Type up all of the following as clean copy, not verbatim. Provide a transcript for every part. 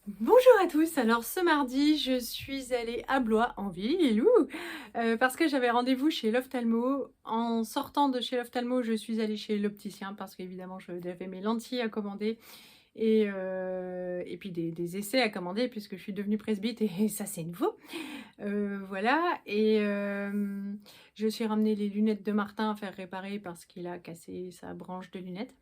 Bonjour à tous, alors ce mardi je suis allée à Blois en ville, parce que j'avais rendez-vous chez l'ophtalmo. En sortant de chez l'ophtalmo, je suis allée chez l'opticien parce qu'évidemment j'avais mes lentilles à commander et puis des essais à commander puisque je suis devenue presbyte et ça c'est nouveau. Voilà et je suis ramené les lunettes de Martin à faire réparer parce qu'il a cassé sa branche de lunettes.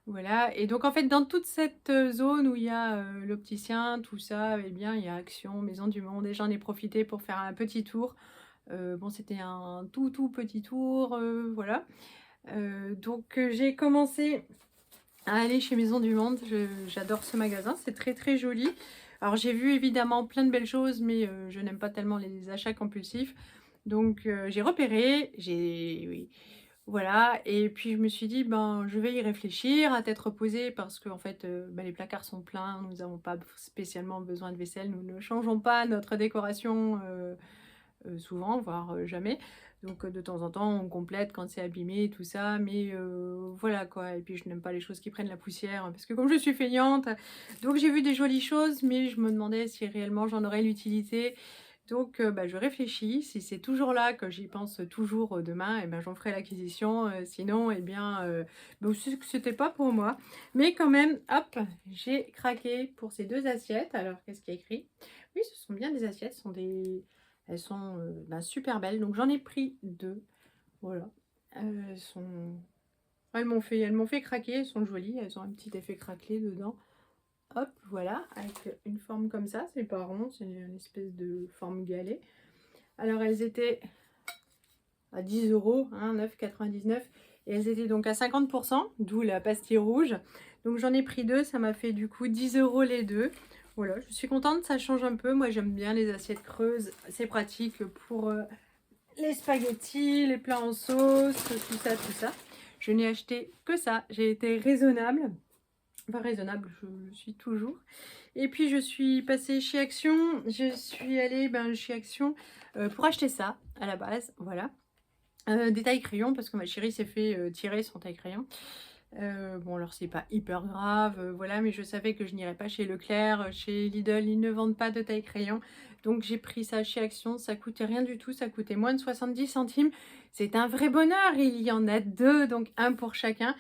Voilà et donc en fait dans toute cette, zone où il y a, l'opticien, tout ça et bien il y a Action, Maison du Monde et j'en ai profité pour faire un petit tour. Bon c'était un tout petit tour, voilà. Donc j'ai commencé à aller chez Maison du Monde. J'adore ce magasin, c'est très joli. Alors j'ai vu évidemment plein de belles choses mais je n'aime pas tellement les achats compulsifs. Donc j'ai repéré, j'ai oui, voilà et puis je me suis dit: «Ben, je vais y réfléchir à tête reposée» parce qu'en fait, bah, les placards sont pleins, nous n'avons pas spécialement besoin de vaisselle, nous ne changeons pas notre décoration, souvent, voire, jamais. Donc de temps en temps, on complète quand c'est abîmé et tout ça, mais voilà quoi et puis je n'aime pas les choses qui prennent la poussière, parce que comme je suis feignante, donc j'ai vu des jolies choses, mais je me demandais si réellement j'en aurais l'utilité. Donc bah, je réfléchis, si c'est toujours là que j'y pense toujours, demain et ben, j'en ferai l'acquisition, sinon et bien, bah, c'est que c'était pas pour moi. Mais quand même, hop, j'ai craqué pour ces 2 assiettes. Alors qu'est-ce qu'il y a écrit? Oui, ce sont bien des assiettes, ce sont des elles sont, bah, super belles, donc j'en ai pris 2, voilà. Elles sont elles m'ont fait craquer, elles sont jolies, elles ont un petit effet craquelé dedans. Hop, voilà, avec une forme comme ça, c'est pas rond, c'est une espèce de forme galet. Alors elles étaient à 10 €, hein, 9,99 et elles étaient donc à 50 d'où la pastille rouge. Donc j'en ai pris 2, ça m'a fait du coup 10 € les 2. Voilà, je suis contente, ça change un peu. Moi j'aime bien les assiettes creuses, c'est pratique pour, les spaghettis, les plats en sauce, tout ça, tout ça. Je n'ai acheté que ça. J'ai été raisonnable. Enfin raisonnable, je le suis toujours. Et puis je suis passée chez Action. Je suis allée ben, chez Action pour acheter ça à la base. Voilà. Des tailles crayons parce que ma chérie s'est fait tirer son taille crayon. Bon alors c'est pas hyper grave, voilà, mais je savais que je n'irais pas chez Leclerc, chez Lidl, ils ne vendent pas de taille crayon. Donc j'ai pris ça chez Action, ça coûtait rien du tout, ça coûtait moins de 70 centimes. C'est un vrai bonheur, il y en a 2, donc un pour chacun.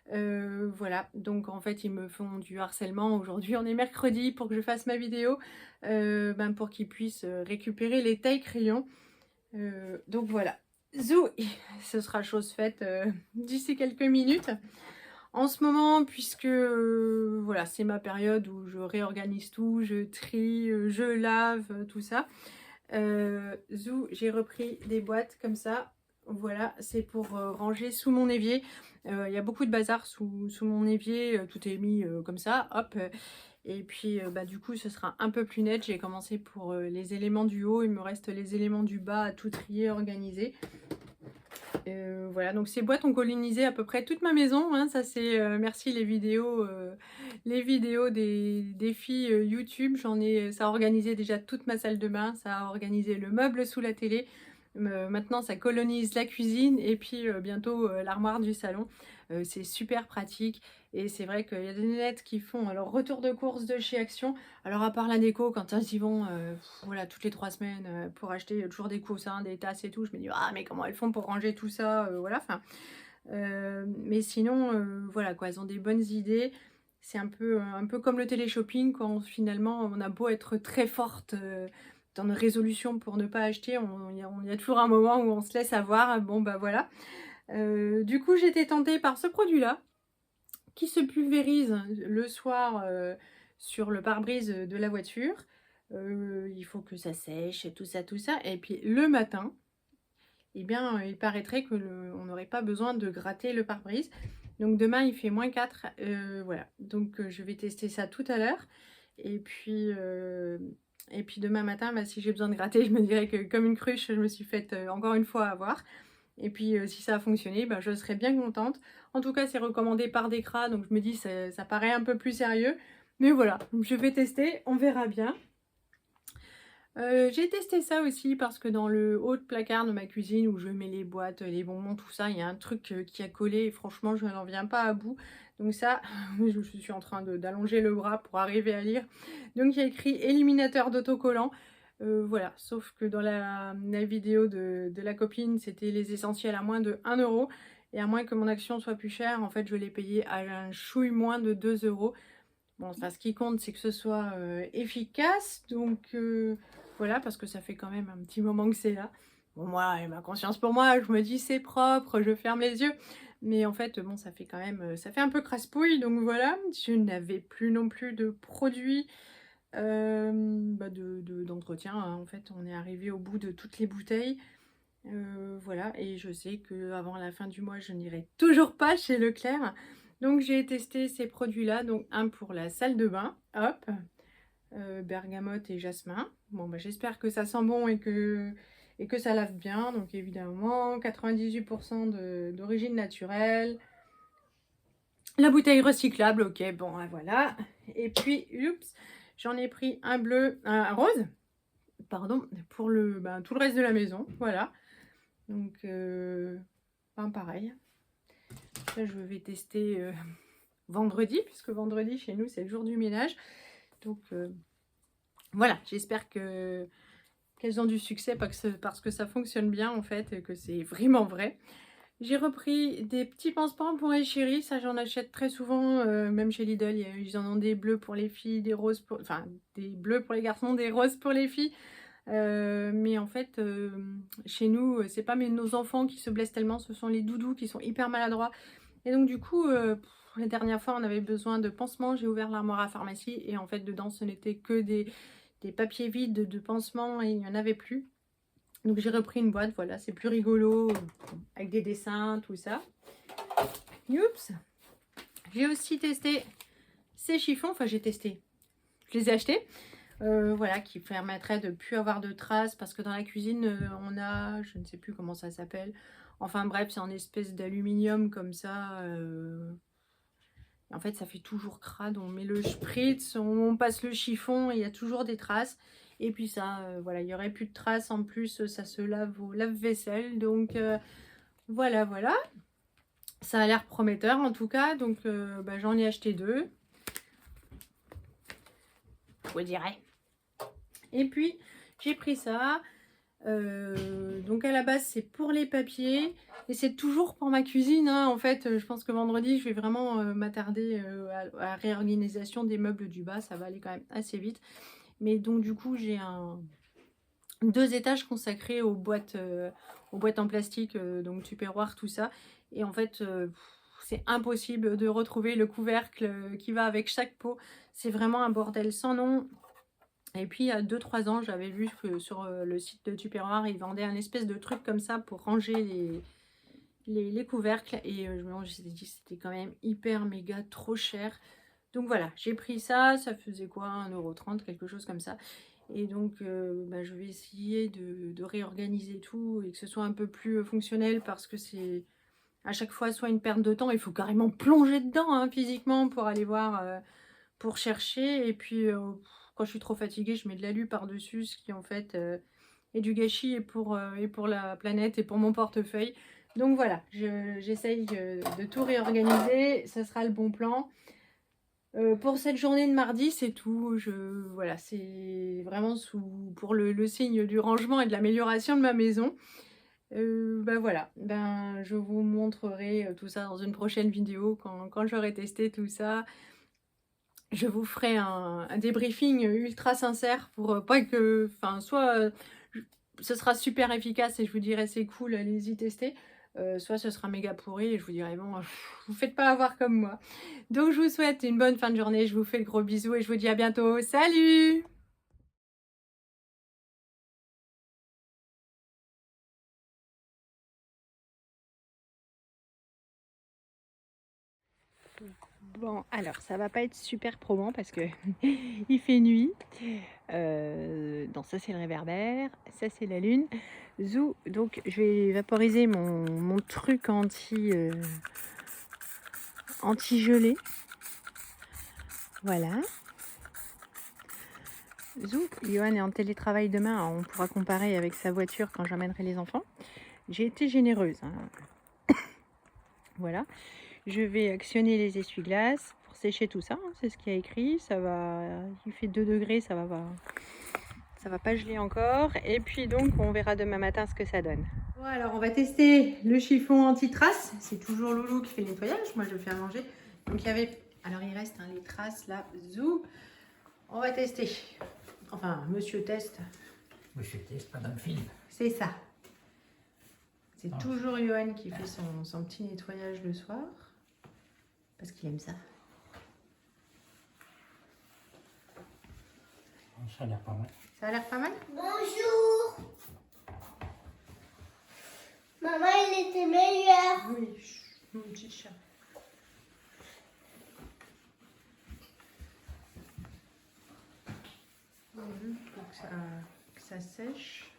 Voilà, donc en fait, ils me font du harcèlement. Aujourd'hui, on est mercredi pour que je fasse ma vidéo, ben, pour qu'ils puissent, récupérer les tailles crayons. Donc voilà. Zou, ce sera chose faite, d'ici quelques minutes. En ce moment, puisque, voilà, c'est ma période où je réorganise tout, je trie, je lave, tout ça. Zou, j'ai repris des boîtes comme ça. Voilà, c'est pour, ranger sous mon évier. Il y a beaucoup de bazar sous mon évier, tout est mis, comme ça, hop, et puis, bah, du coup, ce sera un peu plus net. J'ai commencé pour, les éléments du haut, il me reste les éléments du bas à tout trier, organiser. Voilà, donc ces boîtes ont colonisé à peu près toute ma maison, hein. Ça c'est, merci les vidéos des filles, YouTube. Ça a organisé déjà toute ma salle de bain, ça a organisé le meuble sous la télé. Maintenant ça colonise la cuisine et puis, bientôt, l'armoire du salon. C'est super pratique et c'est vrai qu'il y a des nénettes qui font leur retour de course de chez Action. Alors à part la déco, quand elles y vont, voilà, toutes les 3 semaines, pour acheter, toujours des coussins, des tasses et tout, je me dis: «Ah mais comment elles font pour ranger tout ça?» Voilà, enfin, mais sinon, voilà quoi, elles ont des bonnes idées. C'est un peu comme le télé-shopping quand finalement on a beau être très forte, dans nos résolutions pour ne pas acheter, il y a toujours un moment où on se laisse avoir. Bon bah voilà. Du coup j'étais tentée par ce produit-là, qui se pulvérise le soir, sur le pare-brise, de la voiture. Il faut que ça sèche, tout ça et puis le matin, eh bien, il paraîtrait que on n'aurait pas besoin de gratter le pare-brise. Donc demain, il fait -4, voilà. Donc je vais tester ça tout à l'heure et puis demain matin, bah, si j'ai besoin de gratter, je me dirais que comme une cruche, je me suis faite, encore une fois avoir. Et puis, si ça a fonctionné, bah, je serais bien contente. En tout cas, c'est recommandé par Decra, donc je me dis ça paraît un peu plus sérieux. Mais voilà, je vais tester, on verra bien. J'ai testé ça aussi parce que dans le haut de placard de ma cuisine où je mets les boîtes, les bonbons, tout ça, il y a un truc, qui a collé et franchement je n'en viens pas à bout. Donc ça, je suis en train d'allonger le bras pour arriver à lire. Donc il y a écrit éliminateur d'autocollants. Voilà, sauf que dans la vidéo de la copine, c'était les essentiels à moins de 1 euro. Et à moins que mon action soit plus chère, en fait, je l'ai payé à un chouille moins de 2 euros. Bon, enfin, ce qui compte, c'est que ce soit efficace. Donc voilà, parce que ça fait quand même un petit moment que c'est là. Bon, moi, et ma conscience pour moi, je me dis c'est propre, je ferme les yeux. Mais en fait, bon, ça fait quand même, ça fait un peu crasse-pouille. Donc voilà, je n'avais plus non plus de produits d'entretien, hein. En fait, on est arrivé au bout de toutes les bouteilles. Voilà, et je sais qu'avant la fin du mois, je n'irai toujours pas chez Leclerc. Donc j'ai testé ces produits-là, donc un pour la salle de bain, hop, bergamote et jasmin. Bon, bah, j'espère que ça sent bon et que ça lave bien. Donc évidemment, 98% d'origine naturelle. La bouteille recyclable, ok, bon, voilà. Et puis, oups, j'en ai pris un bleu, un rose, pardon, pour tout le reste de la maison, voilà. Donc, pareil. Ça, je vais tester vendredi, puisque vendredi, chez nous, c'est le jour du ménage. Donc, voilà, j'espère qu'elles ont du succès parce que ça fonctionne bien, en fait, et que c'est vraiment vrai. J'ai repris des petits pansements pour les chéris, ça j'en achète très souvent, même chez Lidl, ils en ont des bleus pour les filles, des roses pour... Enfin, des bleus pour les garçons, des roses pour les filles. Mais en fait, chez nous, c'est pas nos enfants qui se blessent tellement, ce sont les doudous qui sont hyper maladroits. Et donc du coup, la dernière fois, on avait besoin de pansements, j'ai ouvert l'armoire à pharmacie et en fait, dedans, ce n'était que des papiers vides de pansements et il n'y en avait plus. Donc j'ai repris une boîte, voilà, c'est plus rigolo, avec des dessins, tout ça. Youps. J'ai aussi testé ces chiffons, enfin j'ai testé, je les ai achetés. Voilà, qui permettrait de ne plus avoir de traces parce que dans la cuisine, on a, je ne sais plus comment ça s'appelle. Enfin bref, c'est en espèce d'aluminium comme ça. En fait, ça fait toujours crade. On met le spritz, on passe le chiffon et il y a toujours des traces. Et puis ça, voilà, il n'y aurait plus de traces. En plus, ça se lave au lave-vaisselle. Donc voilà, voilà. Ça a l'air prometteur en tout cas. Donc j'en ai acheté 2. Je vous dirais. Et puis, j'ai pris ça. Donc à la base, c'est pour les papiers. Et c'est toujours pour ma cuisine, hein. En fait, je pense que vendredi, je vais vraiment m'attarder à la réorganisation des meubles du bas. Ça va aller quand même assez vite. Mais donc, du coup, j'ai 2 étages consacrés aux boîtes en plastique, donc Tupperware, tout ça. Et en fait, c'est impossible de retrouver le couvercle qui va avec chaque pot. C'est vraiment un bordel sans nom. Et puis, il y a 2-3 ans, j'avais vu que sur le site de Tupperware, ils vendaient un espèce de truc comme ça pour ranger les couvercles. Et je me suis dit, c'était quand même hyper méga trop cher. Donc voilà, j'ai pris ça. Ça faisait quoi, 1,30 €, quelque chose comme ça. Et donc, je vais essayer de réorganiser tout et que ce soit un peu plus fonctionnel parce que c'est à chaque fois soit une perte de temps. Il faut carrément plonger dedans, hein, physiquement pour aller voir, pour chercher. Et puis, quand je suis trop fatiguée, je mets de l'alu par-dessus, ce qui en fait est du gâchis et pour la planète et pour mon portefeuille. Donc voilà, j'essaye de tout réorganiser, ça sera le bon plan. Pour cette journée de mardi, c'est tout. Voilà, c'est vraiment pour le signe du rangement et de l'amélioration de ma maison. Voilà, je vous montrerai tout ça dans une prochaine vidéo quand j'aurai testé tout ça. Je vous ferai un débriefing ultra sincère pour pas que, enfin, soit ce sera super efficace et je vous dirai c'est cool, allez-y tester, soit ce sera méga pourri et je vous dirai bon, vous faites pas avoir comme moi. Donc je vous souhaite une bonne fin de journée, je vous fais de gros bisous et je vous dis à bientôt. Salut! Bon, alors ça va pas être super probant parce que il fait nuit. Non, ça c'est le réverbère, ça c'est la lune. Zou, donc je vais vaporiser mon truc anti-gelé. Voilà. Zou, Johan est en télétravail demain, on pourra comparer avec sa voiture quand j'emmènerai les enfants. J'ai été généreuse, hein. Voilà. je vais actionner les essuie-glaces pour sécher tout ça, hein, c'est ce qu'il y a écrit. Ça va, il fait 2 degrés, ça va pas geler encore. Et puis donc on verra demain matin ce que ça donne. Bon, alors on va tester le chiffon anti-traces. C'est toujours Loulou qui fait le nettoyage, moi je le fais à manger. Donc il y avait, alors il reste les traces là, zou. On va tester. Enfin, monsieur teste. Monsieur teste, madame film. C'est ça. C'est toujours Johan qui fait son petit nettoyage le soir. Parce qu'il aime ça. Ça a l'air pas mal. Ça a l'air pas mal? Bonjour. Maman, il était meilleur. Oui, mon petit chat. Faut que ça sèche.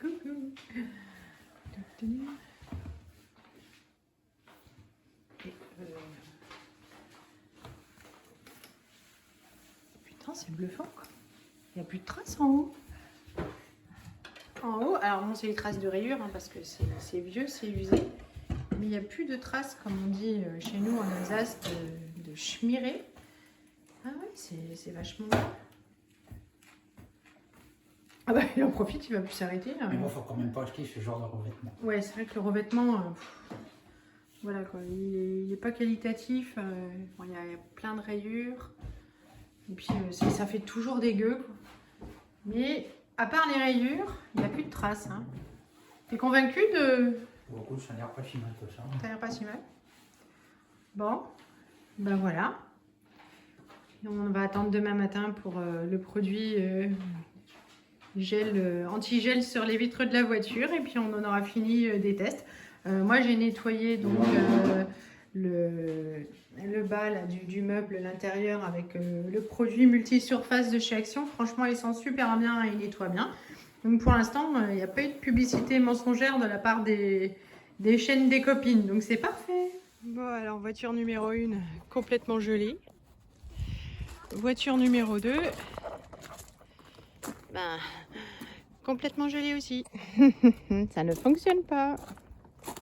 Coucou. Et putain, c'est bluffant quoi. Il n'y a plus de traces en haut. En haut, alors bon, c'est les traces de rayures hein, parce que c'est vieux, c'est usé. Mais il n'y a plus de traces, comme on dit chez nous en Alsace, de schmiré. Ah ouais, c'est vachement bien. Ah bah il en profite, il va plus s'arrêter. Mais bon, faut quand même pas acheter ce genre de revêtement. Ouais, c'est vrai que le revêtement, voilà quoi, il est pas qualitatif. Bon, il y a plein de rayures. Et puis ça fait toujours dégueu. Quoi. Mais à part les rayures, il n'y a plus de traces. Hein. T'es convaincu de... Beaucoup, ça a l'air pas si mal que ça. Ça a l'air pas si mal. Bon, ben voilà. Et on va attendre demain matin pour le produit gel, anti-gel sur les vitres de la voiture. Et puis on en aura fini des tests. Moi j'ai nettoyé donc le bas là, du meuble, l'intérieur avec le produit multisurface de chez Action. Franchement il sent super bien et il nettoie bien. Donc pour l'instant il n'y a pas eu de publicité mensongère de la part des chaînes des copines. Donc c'est parfait. Bon alors voiture numéro 1 complètement gelée. Voiture numéro 2 ben, complètement gelée aussi. Ça ne fonctionne pas.